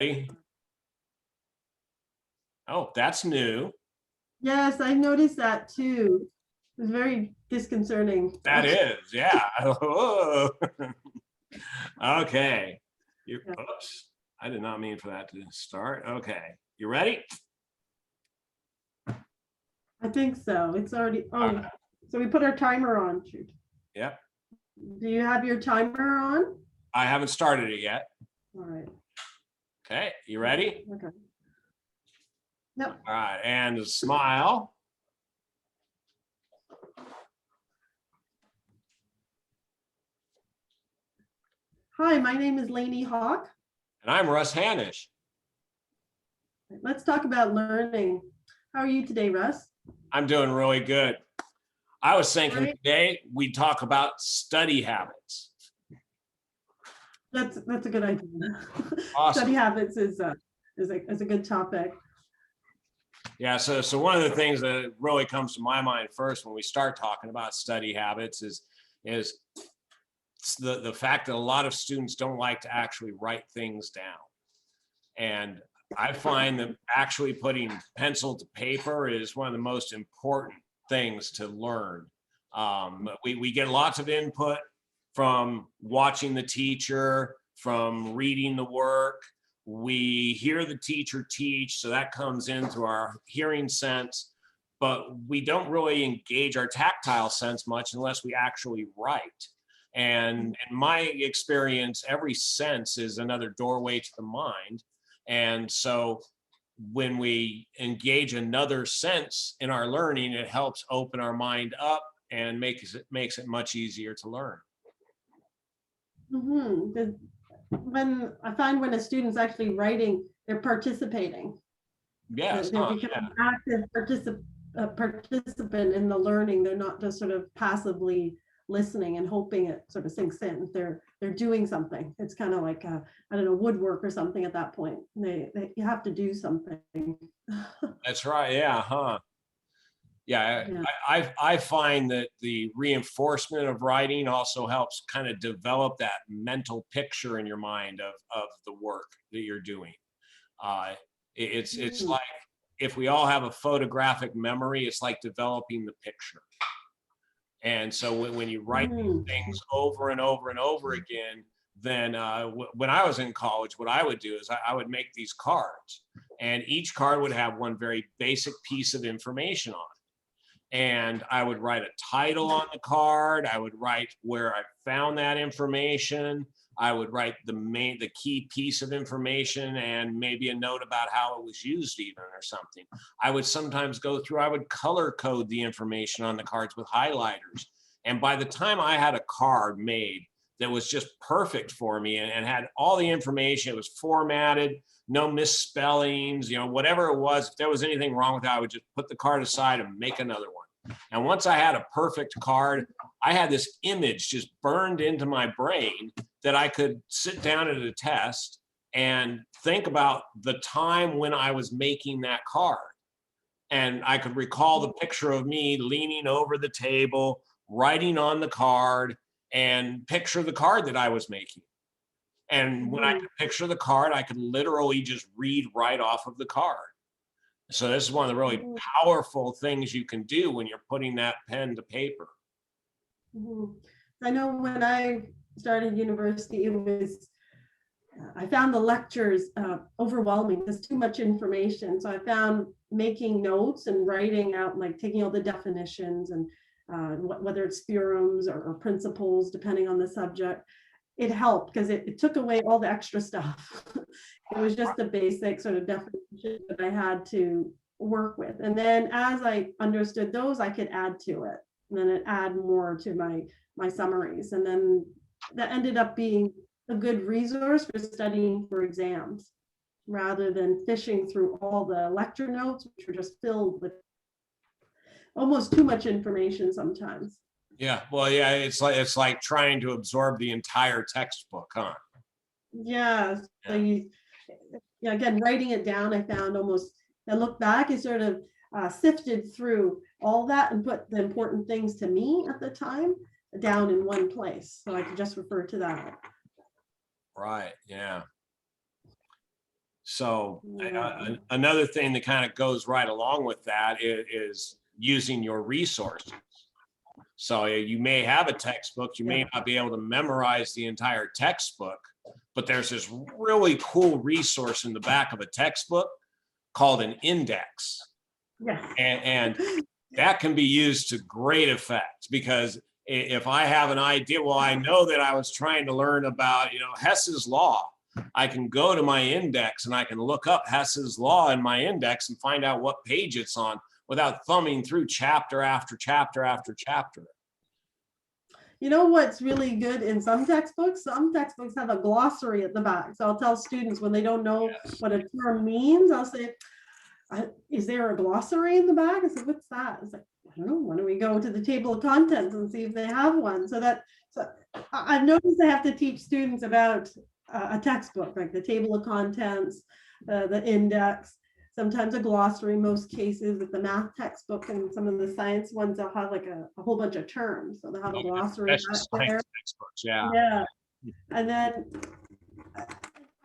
Ready? Oh, that's new. Yes, I noticed that too. It was very disconcerting. That is, yeah. Whoa. Okay. Oops. I did not mean for that to start. Okay. You ready? I think so. It's already, All oh, right. so we put our timer on. Shoot. Yep. Do you have your timer on? I haven't started it yet. All right. Okay. You ready? Okay. Yep. All right. And smile. Hi, my name is Lainey Hawk. And I'm Russ Hanish. Let's talk about learning. How are you today, Russ? I'm doing really good. I was thinking Great. today we'd talk about study habits. That's a good idea. Awesome. Study habits is a good topic. Yeah, so one of the things that really comes to my mind first when we start talking about study habits is the fact that a lot of students don't like to actually write things down. And I find that actually putting pencil to paper is one of the most important things to learn. We get lots of input from watching the teacher, from reading the work. We hear the teacher teach, so that comes into our hearing sense, but we don't really engage our tactile sense much unless we actually write. And in my experience, every sense is another doorway to the mind. And so when we engage another sense in our learning, it helps open our mind up and makes it much easier to learn. When I find when a student's actually writing, they're participating. Yes. They're becoming active participant in the learning. They're not just sort of passively listening and hoping it sort of sinks in. They're doing something. It's kind of like I don't know, woodwork or something at that point. You have to do something. That's right. Yeah. Huh. Yeah. I find that the reinforcement of writing also helps kind of develop that mental picture in your mind of the work that you're doing. It's like if we all have a photographic memory, it's like developing the picture. And so when you write these things over and over and over again, then when I was in college, what I would do is I would make these cards, and each card would have one very basic piece of information on it. And I would write a title on the card. I would write where I found that information. I would write the key piece of information and maybe a note about how it was used even or something. I would sometimes I would color code the information on the cards with highlighters. And by the time I had a card made that was just perfect for me and had all the information, it was formatted, no misspellings, whatever it was, if there was anything wrong with it, I would just put the card aside and make another one. And once I had a perfect card, I had this image just burned into my brain that I could sit down at a test and think about the time when I was making that card. And I could recall the picture of me leaning over the table, writing on the card, and picture the card that I was making. And when I could picture the card, I could literally just read right off of the card. So this is one of the really powerful things you can do when you're putting that pen to paper. I know when I started university, I found the lectures overwhelming. There's too much information. So I found making notes and writing out, like taking all the definitions and whether it's theorems or principles, depending on the subject, it helped because it took away all the extra stuff. It was just the basic sort of definition that I had to work with. And then as I understood those, I could add to it. And then it add more to my summaries. And then that ended up being a good resource for studying for exams rather than fishing through all the lecture notes, which were just filled with almost too much information sometimes. Yeah, well, yeah, it's like trying to absorb the entire textbook, huh? Yeah. So again, writing it down, I found I look back and sort of sifted through all that and put the important things to me at the time down in one place. So I could just refer to that. Right, yeah. So Yeah. another thing that kind of goes right along with that is using your resources. So you may have a textbook, you may Yeah. not be able to memorize the entire textbook, but there's this really cool resource in the back of a textbook called an index. Yes. And that can be used to great effect, because if I have an idea, well, I know that I was trying to learn about, Hess's law. I can go to my index and I can look up Hess's law in my index and find out what page it's on without thumbing through chapter after chapter after chapter. You know what's really good in some textbooks? Some textbooks have a glossary at the back. So I'll tell students when they don't know what a term means, I'll say, is there a glossary in the back? I said, what's that? It's like, I don't know. Why don't we go to the table of contents and see if they have one? So I've noticed I have to teach students about a textbook, like the table of contents, the index, sometimes a glossary, most cases with the math textbook, and some of the science ones, they'll have like a whole bunch of terms. So they'll have a glossary Especially back there. science textbooks, yeah. Yeah. And then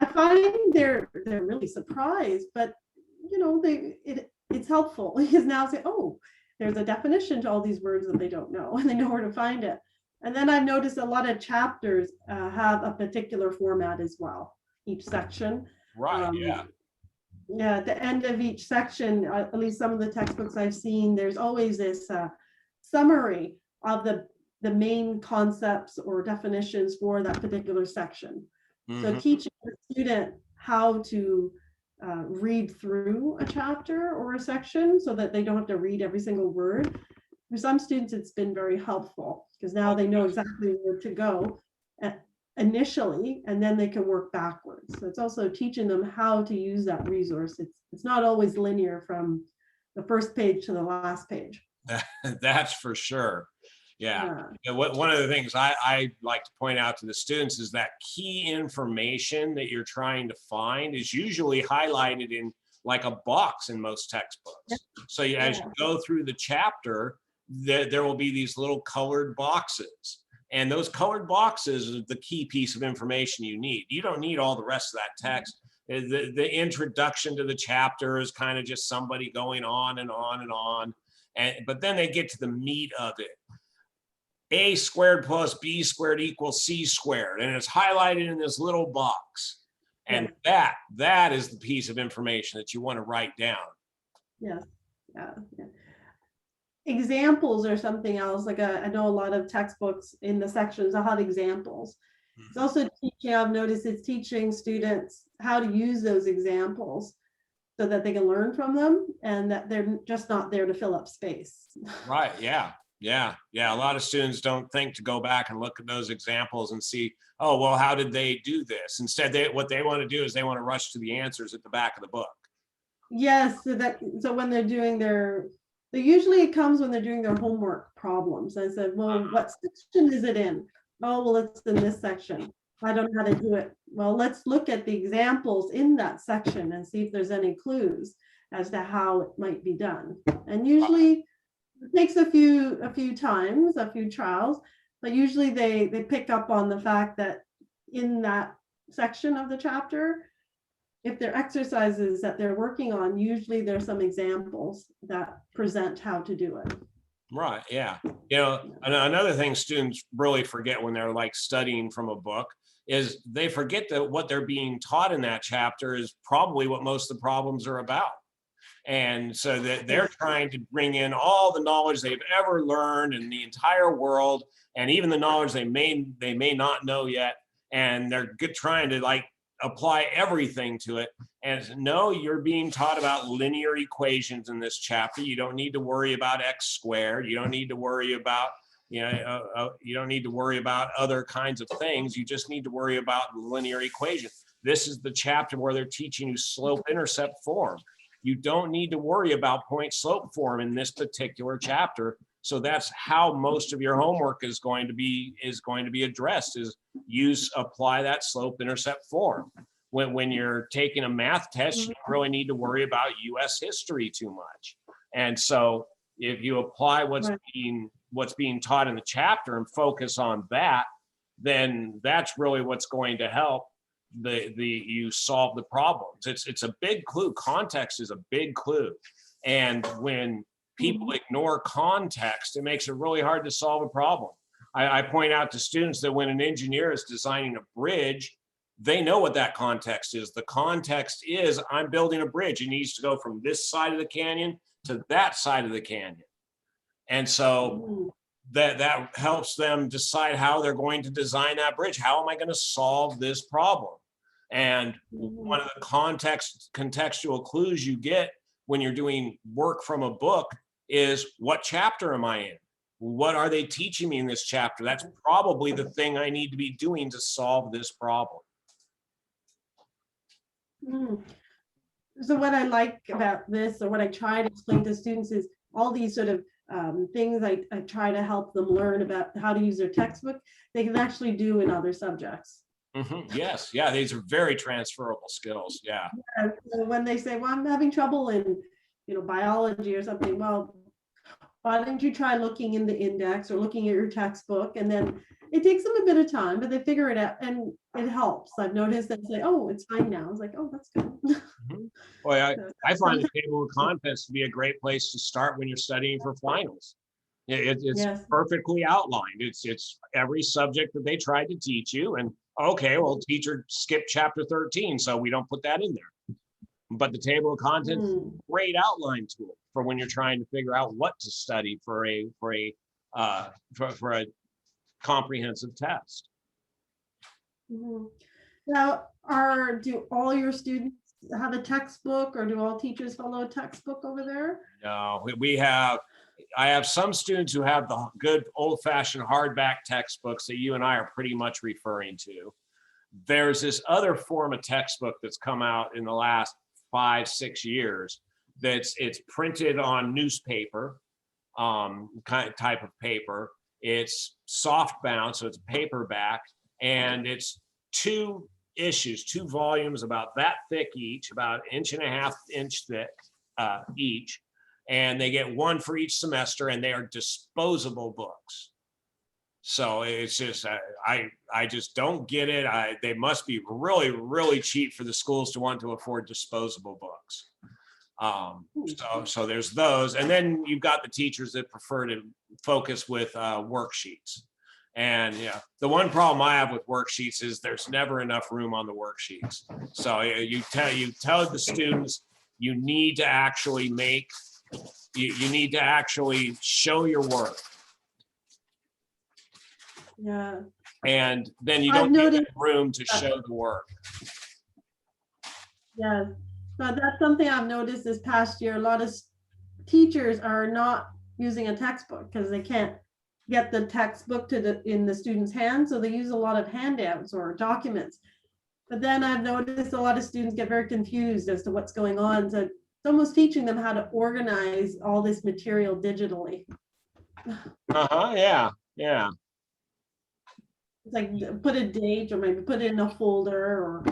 I find they're really surprised, but it's helpful because now say, oh, there's a definition to all these words that they don't know, and they know where to find it. And then I've noticed a lot of chapters have a particular format as well, each section. Right, yeah. Yeah, at the end of each section, at least some of the textbooks I've seen, there's always this summary of the main concepts or definitions for that particular section. So teaching the student how to read through a chapter or a section so that they don't have to read every single word. For some students, it's been very helpful because now they know exactly where to go initially, and then they can work backwards. So it's also teaching them how to use that resource. It's not always linear from the first page to the last page. That's for sure. Yeah. One of the things I like to point out to the students is that key information that you're trying to find is usually highlighted in like a box in most textbooks. So as you go through the chapter, there will be these little colored boxes. And those colored boxes are the key piece of information you need. You don't need all the rest of that text. The introduction to the chapter is kind of just somebody going on and on and on. But then they get to the meat of it. A squared plus B squared equals C squared. And it's highlighted in this little box. And that is the piece of information that you want to write down. Yeah. Examples or something else. Like I know a lot of textbooks in the sections, I'll have examples. It's also teaching, I've noticed it's teaching students how to use those examples so that they can learn from them and that they're just not there to fill up space. Right, yeah. A lot of students don't think to go back and look at those examples and see, oh, well, how did they do this? Instead, what they want to do is they want to rush to the answers at the back of the book. Yes, so when they're doing usually it comes when they're doing their homework problems. I said, well, what section is it in? Oh, well, it's in this section. I don't know how to do it. Well, let's look at the examples in that section and see if there's any clues as to how it might be done. And usually it takes a few times, a few trials, but usually they pick up on the fact that in that section of the chapter, if there are exercises that they're working on, usually there's some examples that present how to do it. Right, yeah. Another thing students really forget when they're like studying from a book is they forget that what they're being taught in that chapter is probably what most of the problems are about. And so that they're trying to bring in all the knowledge they've ever learned in the entire world, and even the knowledge they may not know yet. And they're trying to like apply everything to it. And no, you're being taught about linear equations in this chapter. You don't need to worry about x squared. You don't need to worry about, you don't need to worry about other kinds of things. You just need to worry about linear equation. This is the chapter where they're teaching you slope-intercept form. You don't need to worry about point slope form in this particular chapter. So that's how most of your homework is going to be addressed, is apply that slope-intercept form. When you're taking a math test, you don't really need to worry about US history too much. And so if you apply what's being taught in the chapter and focus on that, then that's really what's going to help you solve the problems. It's a big clue. Context is a big clue. And when people ignore context, it makes it really hard to solve a problem. I point out to students that when an engineer is designing a bridge, they know what that context is. The context is, I'm building a bridge. It needs to go from this side of the canyon to that side of the canyon. And so that helps them decide how they're going to design that bridge. How am I going to solve this problem? And one of the contextual clues you get when you're doing work from a book is, what chapter am I in? What are they teaching me in this chapter? That's probably the thing I need to be doing to solve this problem. So what I like about this, or what I try to explain to students, is all these sort of things I try to help them learn about how to use their textbook, they can actually do in other subjects. Yes, yeah, these are very transferable skills. Yeah. So when they say, well, I'm having trouble in, biology or something, well, why don't you try looking in the index or looking at your textbook? And then it takes them a bit of time, but they figure it out and it helps. I've noticed that say, oh, it's fine now. I was like, oh, that's good. Well, I find the table of contents to be a great place to start when you're studying for finals. It's perfectly outlined. It's every subject that they tried to teach you. And okay, well, teacher skipped chapter 13, so we don't put that in there. But the table of contents is a great outline tool for when you're trying to figure out what to study for a comprehensive test. Now, do all your students have a textbook, or do all teachers follow a textbook over there? No, I have some students who have the good old-fashioned hardback textbooks that you and I are pretty much referring to. There's this other form of textbook that's come out in the last 5-6 years it's printed on newspaper, type of paper. It's soft bound, so it's paperback, and it's 2 issues, 2 volumes about that thick each, about 1.5 inch thick each, and they get 1 for each semester, and they are disposable books. So it's just, I just don't get it. They must be really, really cheap for the schools to want to afford disposable books. So there's those. And then you've got the teachers that prefer to focus with worksheets. And yeah, the one problem I have with worksheets is there's never enough room on the worksheets. So you tell the students, you need to actually you need to actually show your work. Yeah. And then you don't get room to show the work. Yeah, but that's something I've noticed this past year. A lot of teachers are not using a textbook because they can't get the textbook in the student's hands, so they use a lot of handouts or documents. But then I've noticed a lot of students get very confused as to what's going on. So it's almost teaching them how to organize all this material digitally. Yeah. It's like put a date, or maybe put it in a folder, or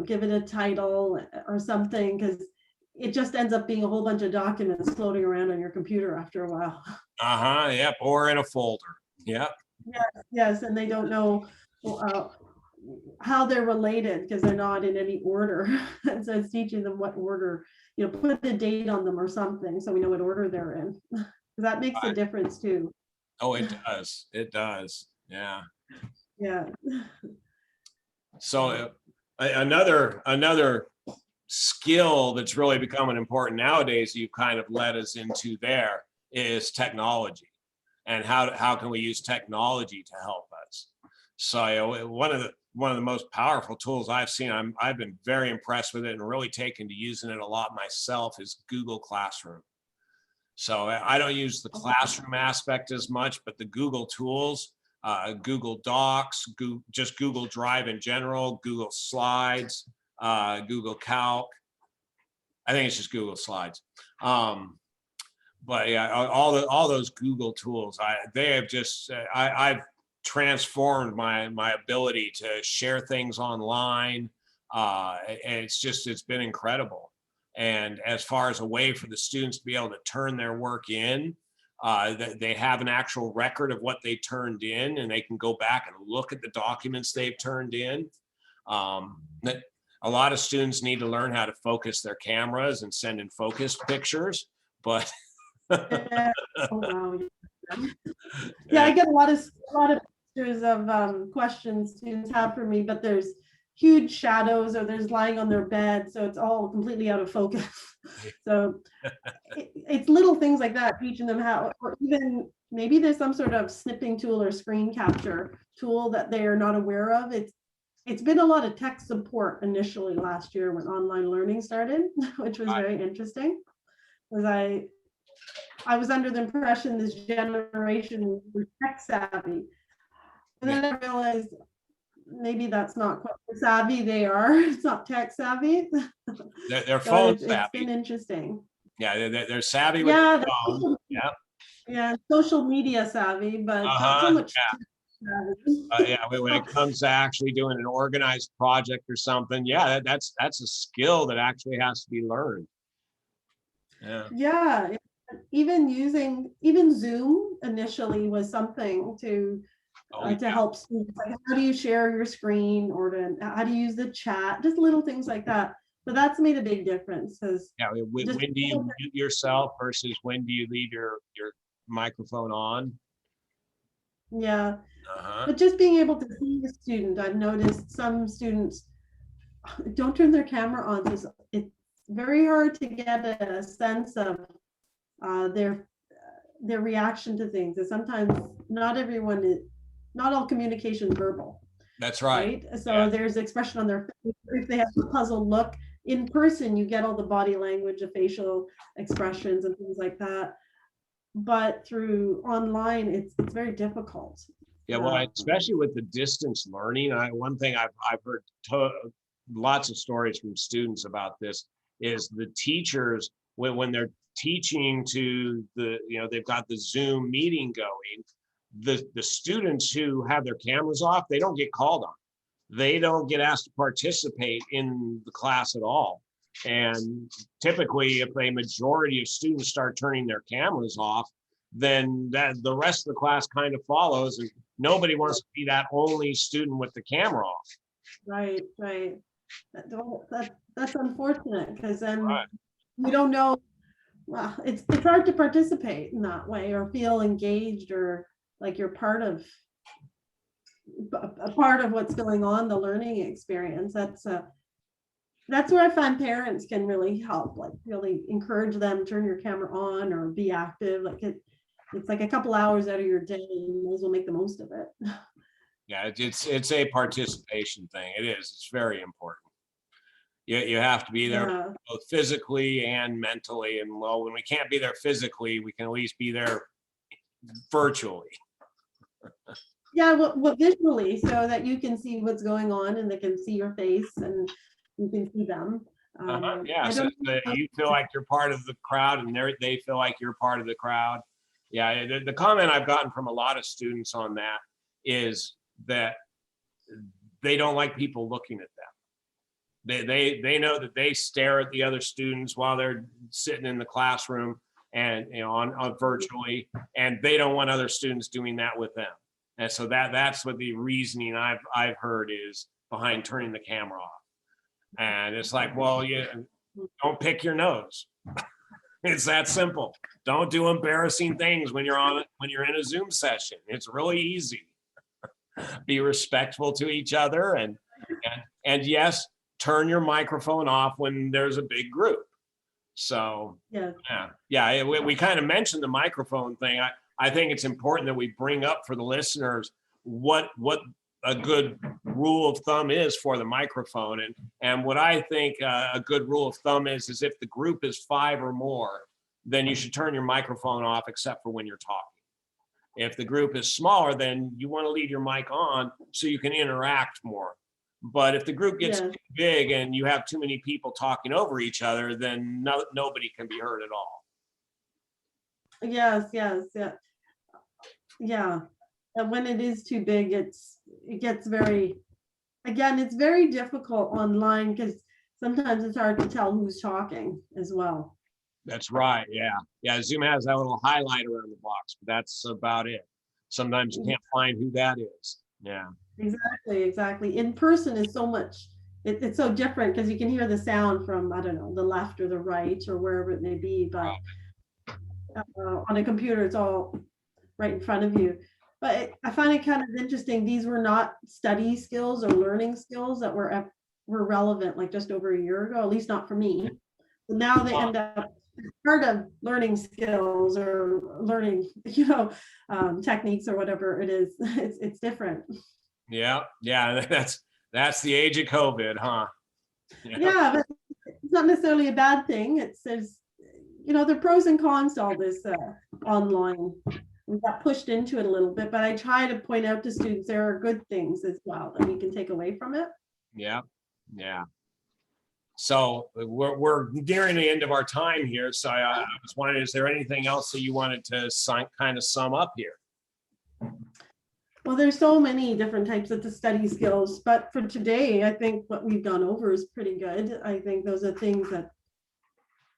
give it a title or something, because it just ends up being a whole bunch of documents floating around on your computer after a while. Yep, or in a folder. Yep. Yes, and they don't know how they're related because they're not in any order. And so it's teaching them what order, put a date on them or something, so we know what order they're in. Because that makes a difference too. Oh, it does. It does. Yeah. Yeah. So another skill that's really becoming important nowadays, you've kind of led us into there, is technology, and how can we use technology to help us. So one of the most powerful tools I've seen, I've been very impressed with it and really taken to using it a lot myself, is Google Classroom. So I don't use the classroom aspect as much, but the Google tools, Google Docs, just Google Drive in general, Google Slides, Google Calc. I think it's just Google Slides. But yeah, all those Google tools, I've transformed my ability to share things online. And it's been incredible. And as far as a way for the students to be able to turn their work in, they have an actual record of what they turned in, and they can go back and look at the documents they've turned in. That a lot of students need to learn how to focus their cameras and send in focused pictures, but Yeah. Oh, wow. Yeah, I get a lot of pictures of questions students have for me, but there's huge shadows or there's lying on their bed, so it's all completely out of focus. So it's little things like that, teaching them how, or even maybe there's some sort of snipping tool or screen capture tool that they are not aware of. It's been a lot of tech support initially last year when online learning started, which was very interesting. Because I was under the impression this generation was tech savvy. And then I realized maybe that's not quite savvy they are. It's not tech savvy. they're So phone it's savvy. been interesting. Yeah, they're savvy with Yeah, the phone. Yeah. yeah, social media savvy, but not so Uh-huh. much Yeah. tech savvy. Yeah, when it comes to actually doing an organized project or something, yeah, that's a skill that actually has to be learned. Yeah. Yeah, even Zoom initially was something Oh, yeah. to help students. Like, how do you share your screen, or how do you use the chat? Just little things like that. But that's made a big difference because Yeah. When just do you mute yourself versus when do you leave your microphone on? yeah. Uh-huh. But just being able to see the student, I've noticed some students don't turn their camera on. So it's very hard to get a sense of uh, their their reaction to things. And sometimes not all communication is verbal, That's right. right? So Yeah. there's expression on their face. If they have a puzzled look in person, you get all the body language, the facial expressions, and things like that. But through online, it's very difficult. Yeah, well, especially with the distance learning, one thing I've heard lots of stories from students about this is the teachers when they're teaching to they've got the Zoom meeting going, the students who have their cameras off, they don't get called on. They don't get asked to participate in the class at all. And typically, if a majority of students start turning their cameras off, then the rest of the class kind of follows, and nobody wants to be that only student with the camera off. Right. That's unfortunate because then Right. we don't know. Well, it's hard to participate in that way or feel engaged or like you're a part of what's going on, the learning experience. That's where I find parents can really help, like really encourage them, turn your camera on or be active. Like it's like a couple hours out of your day, you may as well make the most of it. Yeah, it's a participation thing. It is. It's very important. You have to be there Yeah. both physically and mentally. And well, when we can't be there physically, we can at least be there virtually. Yeah, well, visually, so that you can see what's going on and they can see your face and you can see them. Yeah, I so don't know. you feel like you're part of the crowd and they feel like you're part of the crowd. Yeah, the comment I've gotten from a lot of students on that is that they don't like people looking at them. They know that they stare at the other students while they're sitting in the classroom and on virtually, and they don't want other students doing that with them. And so that's what the reasoning I've heard is behind turning the camera off. And it's like, well, you don't pick your nose. It's that simple. Don't do embarrassing things when you're in a Zoom session. It's really easy. Be respectful to each other and yes, turn your microphone off when there's a big group. So yeah, we kind of mentioned the microphone thing. I think it's important that we bring up for the listeners what a good rule of thumb is for the microphone. And what I think a good rule of thumb is if the group is 5 or more, then you should turn your microphone off except for when you're talking. If the group is smaller, then you want to leave your mic on so you can interact more. But if the group gets too big and you have too many people talking over each other, then nobody can be heard at all. Yes. Yeah. And when it is too big, it gets it's very difficult online because sometimes it's hard to tell who's talking as well. That's right. Yeah. Zoom has that little highlight around the box, but that's about it. Sometimes you can't find who that is. Yeah. Exactly. In person is so much, it's so different because you can hear the sound from, I don't know, the left or the right or wherever it may be, but on a computer, it's all right in front of you. But I find it kind of interesting. These were not study skills or learning skills that were relevant like just over a year ago, at least not for me. But now they end up part of learning skills or learning, techniques or whatever it is. It's different. Yeah. Yeah. That's the age of COVID, huh? Yeah, but it's not necessarily a bad thing. There's, there are pros and cons to all this online. We got pushed into it a little bit, but I try to point out to students there are good things as well that we can take away from it. Yeah. Yeah. So we're nearing the end of our time here. So I was wondering, is there anything else that you wanted to kind of sum up here? Well, there's so many different types of the study skills, but for today, I think what we've gone over is pretty good. I think those are things that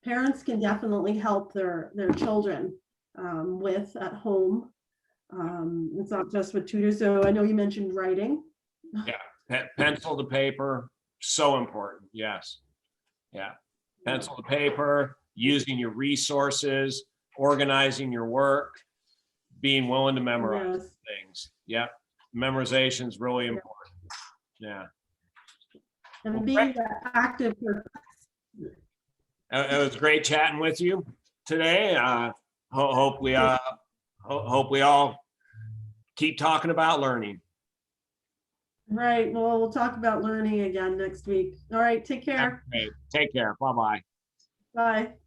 parents can definitely help their children with at home. It's not just with tutors. So I know you mentioned writing. Yeah, pencil to paper, so important. Yes. Yeah, pencil to paper, using your resources, organizing your work, being willing to memorize things. Yeah, memorization is really important. Yeah. And being active. It was great chatting with you today. Hope we all keep talking about learning. Right. Well, we'll talk about learning again next week. All right. Take care. Take care. Bye-bye. Bye.